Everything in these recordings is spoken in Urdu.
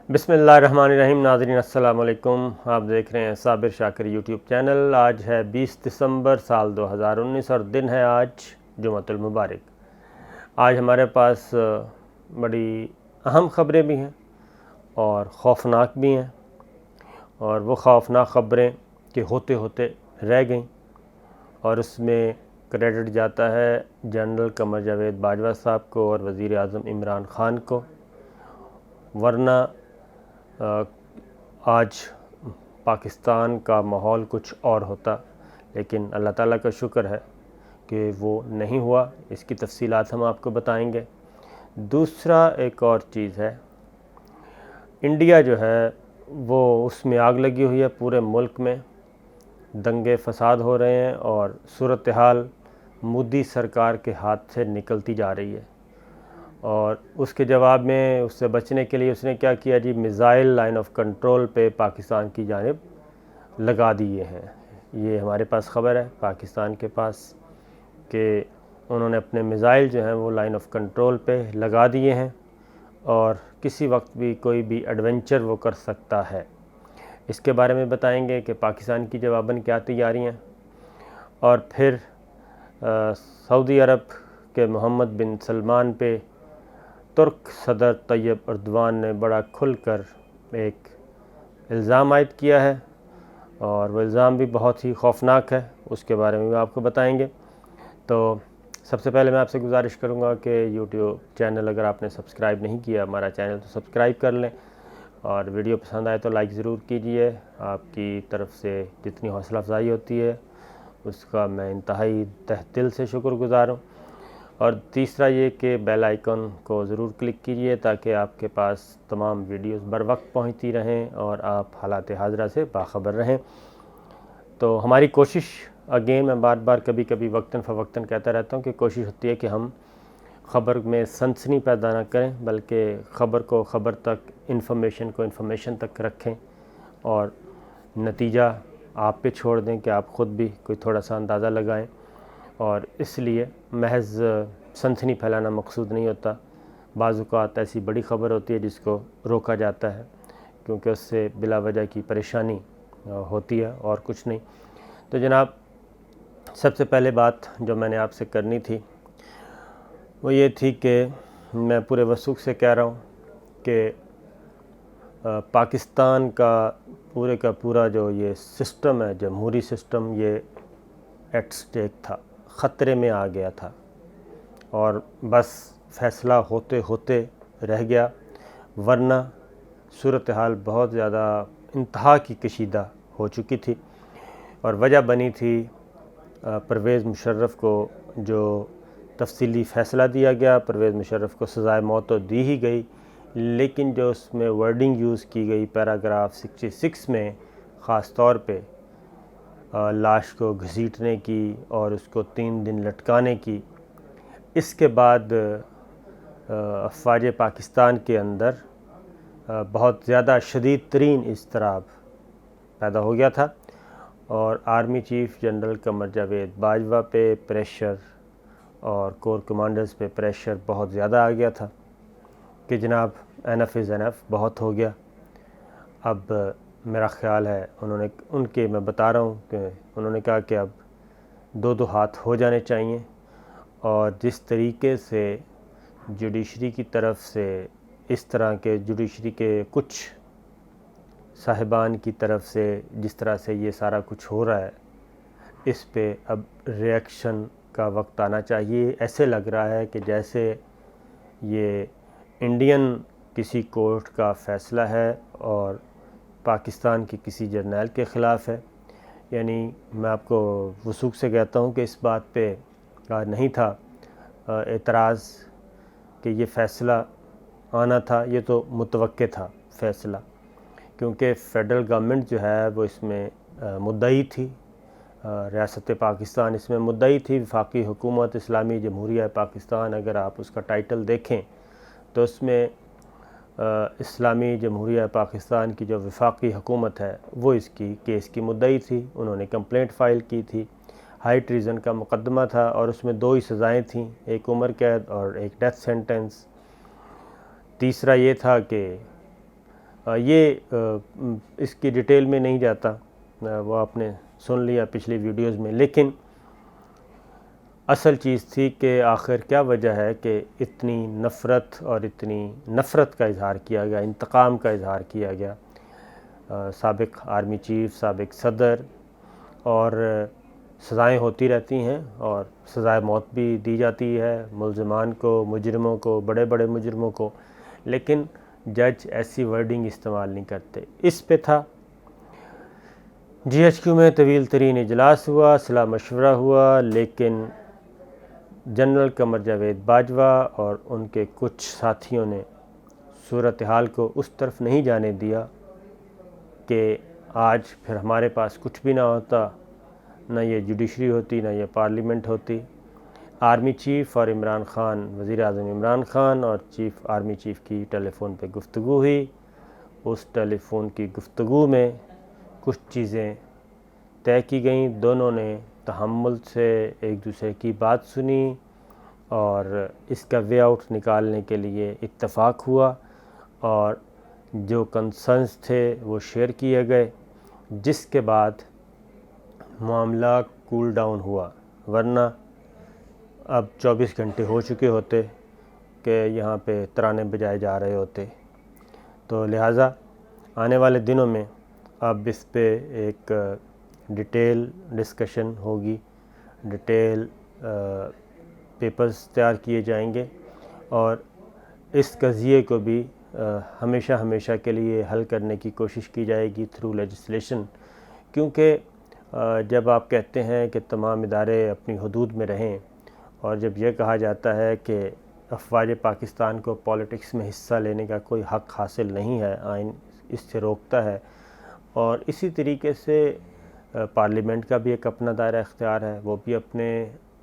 بسم اللہ الرحمن الرحیم۔ ناظرین السلام علیکم، آپ دیکھ رہے ہیں صابر شاکر یوٹیوب چینل۔ آج ہے 20 دسمبر سال 2019 اور دن ہے آج جمعۃ المبارک۔ آج ہمارے پاس بڑی اہم خبریں بھی ہیں اور خوفناک بھی ہیں، اور وہ خوفناک خبریں کہ ہوتے ہوتے رہ گئیں، اور اس میں کریڈٹ جاتا ہے جنرل قمر جاوید باجوہ صاحب کو اور وزیر اعظم عمران خان کو، ورنہ آج پاکستان کا ماحول کچھ اور ہوتا، لیکن اللہ تعالیٰ کا شکر ہے کہ وہ نہیں ہوا۔ اس کی تفصیلات ہم آپ کو بتائیں گے۔ دوسرا ایک اور چیز ہے، انڈیا جو ہے وہ اس میں آگ لگی ہوئی ہے، پورے ملک میں دنگے فساد ہو رہے ہیں اور صورتحال مودی سرکار کے ہاتھ سے نکلتی جا رہی ہے، اور اس کے جواب میں اس سے بچنے کے لیے اس نے کیا کیا جی، میزائل لائن آف کنٹرول پہ پاکستان کی جانب لگا دیے ہیں۔ یہ ہمارے پاس خبر ہے پاکستان کے پاس کہ انہوں نے اپنے میزائل جو ہیں وہ لائن آف کنٹرول پہ لگا دیے ہیں، اور کسی وقت بھی کوئی بھی ایڈونچر وہ کر سکتا ہے۔ اس کے بارے میں بتائیں گے کہ پاکستان کی جواباً کیا تیاریاں، اور پھر سعودی عرب کے محمد بن سلمان پہ ترک صدر طیب اردوان نے بڑا کھل کر ایک الزام عائد کیا ہے، اور وہ الزام بھی بہت ہی خوفناک ہے، اس کے بارے میں بھی آپ کو بتائیں گے۔ تو سب سے پہلے میں آپ سے گزارش کروں گا کہ یوٹیوب چینل اگر آپ نے سبسکرائب نہیں کیا ہمارا چینل تو سبسکرائب کر لیں، اور ویڈیو پسند آئے تو لائک ضرور کیجئے۔ آپ کی طرف سے جتنی حوصلہ افزائی ہوتی ہے اس کا میں انتہائی تہ دل سے شکر گزار ہوں۔ اور تیسرا یہ کہ بیل آئیکن کو ضرور کلک کیجئے تاکہ آپ کے پاس تمام ویڈیوز بر وقت پہنچتی رہیں اور آپ حالات حاضرہ سے باخبر رہیں۔ تو ہماری کوشش، اگین میں بار بار کبھی کبھی وقتاً فوقتاً کہتا رہتا ہوں کہ کوشش ہوتی ہے کہ ہم خبر میں سنسنی پیدا نہ کریں، بلکہ خبر کو خبر تک، انفارمیشن کو انفارمیشن تک رکھیں، اور نتیجہ آپ پہ چھوڑ دیں کہ آپ خود بھی کوئی تھوڑا سا اندازہ لگائیں۔ اور اس لیے محض سنسنی پھیلانا مقصود نہیں ہوتا، بعض اوقات ایسی بڑی خبر ہوتی ہے جس کو روکا جاتا ہے کیونکہ اس سے بلا وجہ کی پریشانی ہوتی ہے اور کچھ نہیں۔ تو جناب، سب سے پہلے بات جو میں نے آپ سے کرنی تھی وہ یہ تھی کہ میں پورے وثوق سے کہہ رہا ہوں کہ پاکستان کا پورا جو یہ سسٹم ہے، جمہوری سسٹم، یہ ایٹ سٹیک تھا، خطرے میں آ گیا تھا، اور بس فیصلہ ہوتے ہوتے رہ گیا، ورنہ صورتحال بہت زیادہ انتہا کی کشیدہ ہو چکی تھی، اور وجہ بنی تھی پرویز مشرف کو جو تفصیلی فیصلہ دیا گیا۔ پرویز مشرف کو سزائے موت تو دی ہی گئی، لیکن جو اس میں ورڈنگ یوز کی گئی پیراگراف 66 میں، خاص طور پہ لاش کو گھسیٹنے کی اور اس کو 3 دن لٹکانے کی، اس کے بعد افواج پاکستان کے اندر بہت زیادہ شدید ترین اضطراب پیدا ہو گیا تھا، اور army chief general Qamar Javed Bajwa پہ پریشر اور کور کمانڈرز پہ پریشر بہت زیادہ آ گیا تھا کہ جناب اینف از اینف، بہت ہو گیا۔ اب میرا خیال ہے میں بتا رہا ہوں کہ انہوں نے کہا کہ اب 2 ہاتھ ہو جانے چاہیے، اور جس طریقے سے جوڈیشری کی طرف سے، اس طرح کے جوڈیشری کے کچھ صاحبان کی طرف سے جس طرح سے یہ سارا کچھ ہو رہا ہے، اس پہ اب ریئیکشن کا وقت آنا چاہیے۔ ایسے لگ رہا ہے کہ جیسے یہ انڈین کسی کورٹ کا فیصلہ ہے اور پاکستان کی کسی جرنیل کے خلاف ہے۔ یعنی میں آپ کو وثوق سے کہتا ہوں کہ اس بات پہ نہیں تھا اعتراض کہ یہ فیصلہ آنا تھا، یہ تو متوقع تھا فیصلہ، کیونکہ فیڈرل گورنمنٹ جو ہے وہ اس میں مدعی تھی، ریاست پاکستان اس میں مدعی تھی۔ وفاقی حکومت اسلامی جمہوریہ پاکستان، اگر آپ اس کا ٹائٹل دیکھیں تو اس میں اسلامی جمہوریہ پاکستان کی جو وفاقی حکومت ہے وہ اس کی کیس کی مدعی تھی۔ انہوں نے کمپلینٹ فائل کی تھی، ہائی ٹریزن کا مقدمہ تھا، اور اس میں 2 ہی سزائیں تھیں، ایک عمر قید اور ایک ڈیتھ سینٹنس۔ تیسرا یہ تھا کہ یہ اس کی ڈیٹیل میں نہیں جاتا، وہ آپ نے سن لیا پچھلی ویڈیوز میں، لیکن اصل چیز تھی کہ آخر کیا وجہ ہے کہ اتنی نفرت اور اتنی نفرت کا اظہار کیا گیا، انتقام کا اظہار کیا گیا سابق آرمی چیف، سابق صدر، اور سزائیں ہوتی رہتی ہیں اور سزائے موت بھی دی جاتی ہے ملزمان کو، مجرموں کو، بڑے بڑے مجرموں کو، لیکن جج ایسی ورڈنگ استعمال نہیں کرتے۔ اس پہ تھا جی ایچ کیو میں طویل ترین اجلاس ہوا، صلاح مشورہ ہوا، لیکن جنرل قمر جاوید باجوہ اور ان کے کچھ ساتھیوں نے صورتحال کو اس طرف نہیں جانے دیا کہ آج پھر ہمارے پاس کچھ بھی نہ ہوتا، نہ یہ جوڈیشری ہوتی، نہ یہ پارلیمنٹ ہوتی۔ آرمی چیف اور عمران خان، وزیر اعظم عمران خان اور آرمی چیف کی ٹیلی فون پہ گفتگو ہوئی۔ اس ٹیلی فون کی گفتگو میں کچھ چیزیں طے کی گئیں، دونوں نے تحمل سے ایک دوسرے کی بات سنی اور اس کا وے آؤٹ نکالنے کے لیے اتفاق ہوا، اور جو کنسرنز تھے وہ شیئر کیے گئے، جس کے بعد معاملہ کول ڈاؤن ہوا، ورنہ اب 24 گھنٹے ہو چکے ہوتے کہ یہاں پہ ترانے بجائے جا رہے ہوتے۔ تو لہٰذا آنے والے دنوں میں اب اس پہ ایک ڈیٹیل ڈسکشن ہوگی، ڈیٹیل پیپرز تیار کیے جائیں گے، اور اس قضیے کو بھی ہمیشہ کے لیے حل کرنے کی کوشش کی جائے گی تھرو لیجسلیشن، کیونکہ جب آپ کہتے ہیں کہ تمام ادارے اپنی حدود میں رہیں، اور جب یہ کہا جاتا ہے کہ افواج پاکستان کو پالیٹکس میں حصہ لینے کا کوئی حق حاصل نہیں ہے، آئین اس سے روکتا ہے، اور اسی طریقے سے پارلیمنٹ کا بھی ایک اپنا دائرہ اختیار ہے، وہ بھی اپنے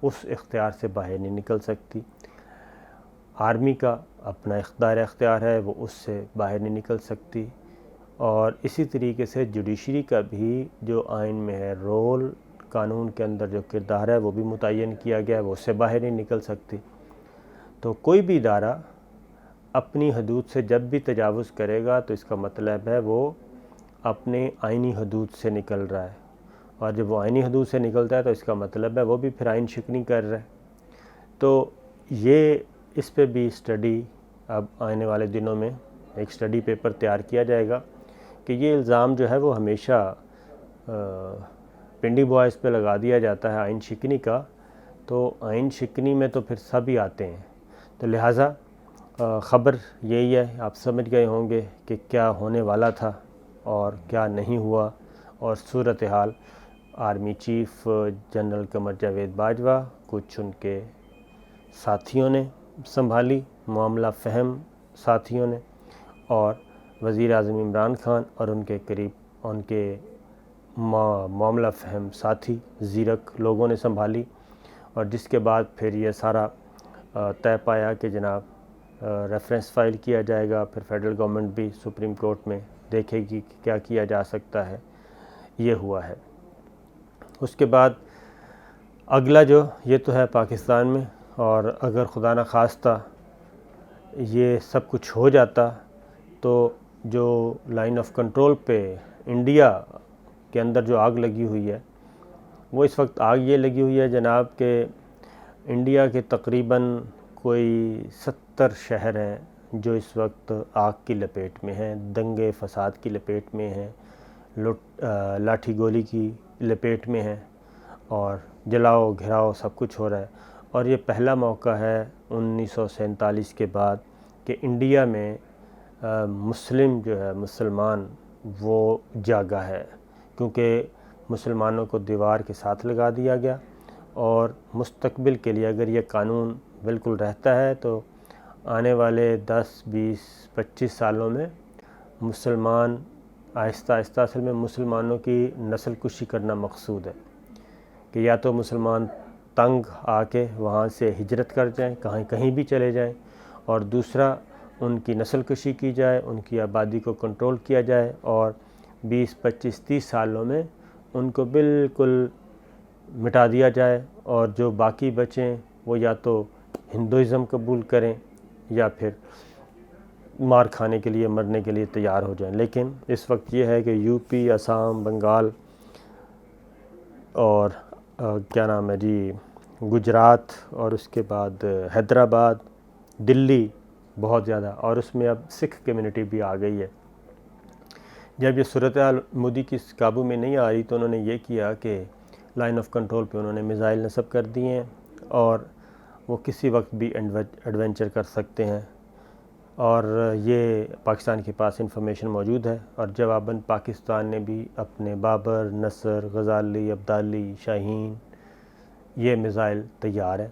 اس اختیار سے باہر نہیں نکل سکتی، آرمی کا اپنا دائرہ اختیار ہے، وہ اس سے باہر نہیں نکل سکتی، اور اسی طریقے سے جوڈیشری کا بھی جو آئین میں ہے رول، قانون کے اندر جو کردار ہے وہ بھی متعین کیا گیا ہے، وہ اس سے باہر نہیں نکل سکتی۔ تو کوئی بھی ادارہ اپنی حدود سے جب بھی تجاوز کرے گا تو اس کا مطلب ہے وہ اپنے آئینی حدود سے نکل رہا ہے، اور جب وہ آئینی حدود سے نکلتا ہے تو اس کا مطلب ہے وہ بھی پھر آئین شکنی کر رہا ہے۔ تو یہ اس پہ بھی اسٹڈی اب آنے والے دنوں میں ایک اسٹڈی پیپر تیار کیا جائے گا کہ یہ الزام جو ہے وہ ہمیشہ پنڈی بوائز پہ لگا دیا جاتا ہے آئین شکنی کا، تو آئین شکنی میں تو پھر سب ہی آتے ہیں۔ تو لہٰذا خبر یہی ہے، آپ سمجھ گئے ہوں گے کہ کیا ہونے والا تھا اور کیا نہیں ہوا، اور صورتحال army chief general Qamar Javed Bajwa, کچھ ان کے ساتھیوں نے سنبھالی، معاملہ فہم ساتھیوں نے، اور وزیر اعظم عمران خان اور ان کے قریب ان کے معاملہ فہم ساتھی زیرک لوگوں نے سنبھالی، اور جس کے بعد پھر یہ سارا طے پایا کہ جناب ریفرنس فائل کیا جائے گا، پھر فیڈرل گورنمنٹ بھی سپریم کورٹ میں دیکھے گی کہ کیا کیا جا سکتا ہے، یہ ہوا ہے۔ اس کے بعد اگلا جو یہ تو ہے پاکستان میں، اور اگر خدا نخواستہ یہ سب کچھ ہو جاتا تو جو لائن آف کنٹرول پہ انڈیا کے اندر جو آگ لگی ہوئی ہے، وہ اس وقت آگ یہ لگی ہوئی ہے جناب کہ انڈیا کے تقریباً کوئی 70 شہر ہیں جو اس وقت آگ کی لپیٹ میں ہیں، دنگے فساد کی لپیٹ میں ہیں، لاٹھی گولی کی لپیٹ میں ہیں، اور جلاؤ گھراؤ سب کچھ ہو رہا ہے، اور یہ پہلا موقع ہے 1947 کے بعد کہ انڈیا میں مسلم جو ہے مسلمان وہ جاگا ہے، کیونکہ مسلمانوں کو دیوار کے ساتھ لگا دیا گیا، اور مستقبل کے لیے اگر یہ قانون بالکل رہتا ہے تو آنے والے 10 20 25 سالوں میں مسلمان آہستہ آہستہ اصل میں مسلمانوں کی نسل کشی کرنا مقصود ہے، کہ یا تو مسلمان تنگ آ کے وہاں سے ہجرت کر جائیں، کہیں بھی چلے جائیں، اور دوسرا ان کی نسل کشی کی جائے، ان کی آبادی کو کنٹرول کیا جائے، اور 20 25 30 سالوں میں ان کو بالکل مٹا دیا جائے، اور جو باقی بچیں وہ یا تو ہندوازم قبول کریں یا پھر مار کھانے کے لیے، مرنے کے لیے تیار ہو جائیں۔ لیکن اس وقت یہ ہے کہ یو پی، آسام، بنگال اور کیا نام ہے جی گجرات، اور اس کے بعد حیدرآباد، دلی بہت زیادہ، اور اس میں اب سکھ کمیونٹی بھی آ گئی ہے۔ جب یہ صورتحال مودی کی قابو میں نہیں آ رہی تو انہوں نے یہ کیا کہ لائن آف کنٹرول پہ انہوں نے میزائل نصب کر دیے ہیں، اور وہ کسی وقت بھی ایڈونچر کر سکتے ہیں، اور یہ پاکستان کے پاس انفارمیشن موجود ہے۔ اور جواباً پاکستان نے بھی اپنے بابر، نصر، غزالی، عبدالی، شاہین یہ میزائل تیار ہے۔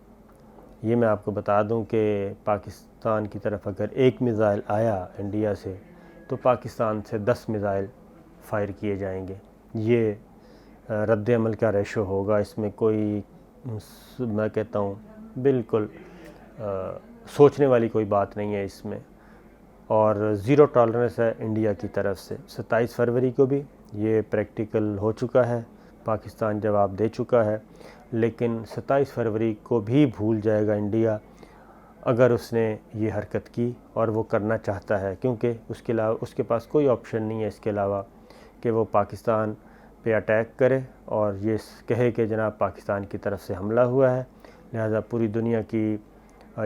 یہ میں آپ کو بتا دوں کہ پاکستان کی طرف اگر ایک میزائل آیا انڈیا سے تو پاکستان سے 10 میزائل فائر کیے جائیں گے۔ یہ رد عمل کا ریشو ہوگا، اس میں کوئی میں کہتا ہوں بالکل سوچنے والی کوئی بات نہیں ہے اس میں، اور زیرو ٹالرنس ہے انڈیا کی طرف سے۔ 27 فروری کو بھی یہ پریکٹیکل ہو چکا ہے، پاکستان جواب دے چکا ہے، لیکن 27 فروری کو بھی بھول جائے گا انڈیا اگر اس نے یہ حرکت کی، اور وہ کرنا چاہتا ہے، کیونکہ اس کے پاس کوئی آپشن نہیں ہے اس کے علاوہ کہ وہ پاکستان پہ اٹیک کرے اور یہ کہے کہ جناب پاکستان کی طرف سے حملہ ہوا ہے، لہذا پوری دنیا کی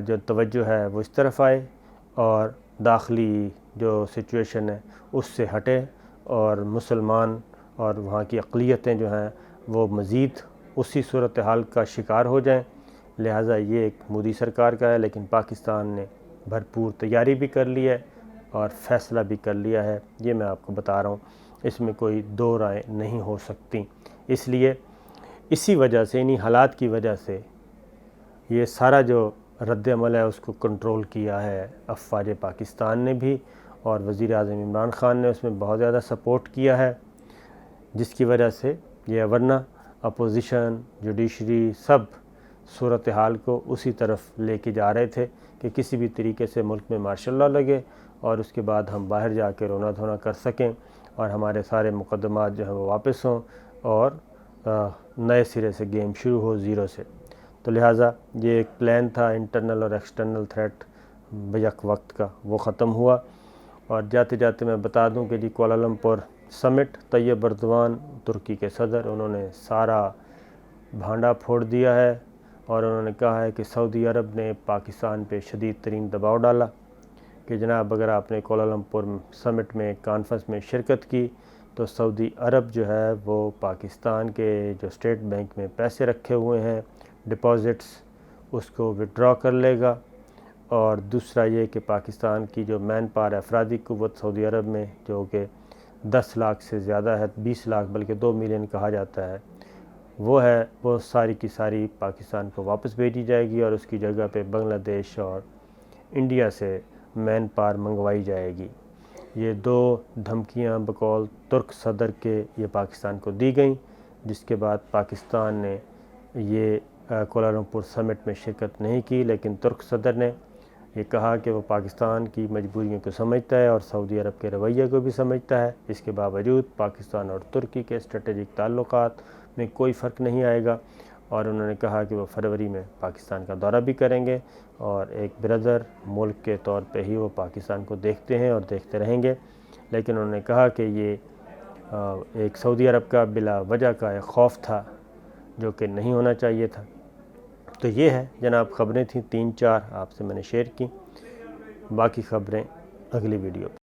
جو توجہ ہے وہ اس طرف آئے اور داخلی جو سچویشن ہے اس سے ہٹے، اور مسلمان اور وہاں کی اقلیتیں جو ہیں وہ مزید اسی صورتحال کا شکار ہو جائیں۔ لہٰذا یہ ایک مودی سرکار کا ہے، لیکن پاکستان نے بھرپور تیاری بھی کر لی ہے اور فیصلہ بھی کر لیا ہے۔ یہ میں آپ کو بتا رہا ہوں، اس میں کوئی دو رائے نہیں ہو سکتی۔ اس لیے اسی وجہ سے، انہی حالات کی وجہ سے یہ سارا جو رد عمل ہے اس کو کنٹرول کیا ہے افواج پاکستان نے بھی، اور وزیر اعظم عمران خان نے اس میں بہت زیادہ سپورٹ کیا ہے، جس کی وجہ سے یہ، ورنہ اپوزیشن، جوڈیشری سب صورتحال کو اسی طرف لے کے جا رہے تھے کہ کسی بھی طریقے سے ملک میں مارشل لاء لگے اور اس کے بعد ہم باہر جا کے رونا دھونا کر سکیں اور ہمارے سارے مقدمات جو ہیں وہ واپس ہوں اور نئے سرے سے گیم شروع ہو زیرو سے۔ تو لہٰذا یہ ایک پلان تھا، انٹرنل اور ایکسٹرنل تھریٹ بیک وقت کا، وہ ختم ہوا۔ اور جاتے جاتے میں بتا دوں کہ جی کوالالمپور سمٹ، طیب اردوان ترکی کے صدر، انہوں نے سارا بھانڈا پھوڑ دیا ہے، اور انہوں نے کہا ہے کہ سعودی عرب نے پاکستان پہ شدید ترین دباؤ ڈالا کہ جناب اگر آپ نے کوالالمپور سمٹ میں کانفرنس میں شرکت کی تو سعودی عرب جو ہے وہ پاکستان کے جو اسٹیٹ بینک میں پیسے رکھے ہوئے ہیں ڈپازٹس، اس کو وڈرا کر لے گا، اور دوسرا یہ کہ پاکستان کی جو مین پاور افرادی قوت سعودی عرب میں جو کہ 10 لاکھ سے زیادہ ہے، 20 لاکھ بلکہ 2 ملین کہا جاتا ہے، وہ ساری کی ساری پاکستان کو واپس بھیجی جائے گی، اور اس کی جگہ پہ بنگلہ دیش اور انڈیا سے مین پاور منگوائی جائے گی۔ یہ 2 دھمکیاں بقول ترک صدر کے یہ پاکستان کو دی گئیں، جس کے بعد پاکستان نے یہ کوالالمپور سمٹ میں شرکت نہیں کی، لیکن ترک صدر نے یہ کہا کہ وہ پاکستان کی مجبوریوں کو سمجھتا ہے اور سعودی عرب کے رویے کو بھی سمجھتا ہے۔ اس کے باوجود پاکستان اور ترکی کے اسٹریٹجک تعلقات میں کوئی فرق نہیں آئے گا، اور انہوں نے کہا کہ وہ فروری میں پاکستان کا دورہ بھی کریں گے، اور ایک بردر ملک کے طور پہ ہی وہ پاکستان کو دیکھتے ہیں اور دیکھتے رہیں گے۔ لیکن انہوں نے کہا کہ یہ ایک سعودی عرب کا بلا وجہ کا ایک خوف تھا جو کہ نہیں ہونا چاہیے تھا۔ تو یہ ہے جناب، خبریں تھیں 3-4 آپ سے میں نے شیئر کی، باقی خبریں اگلی ویڈیو پہ۔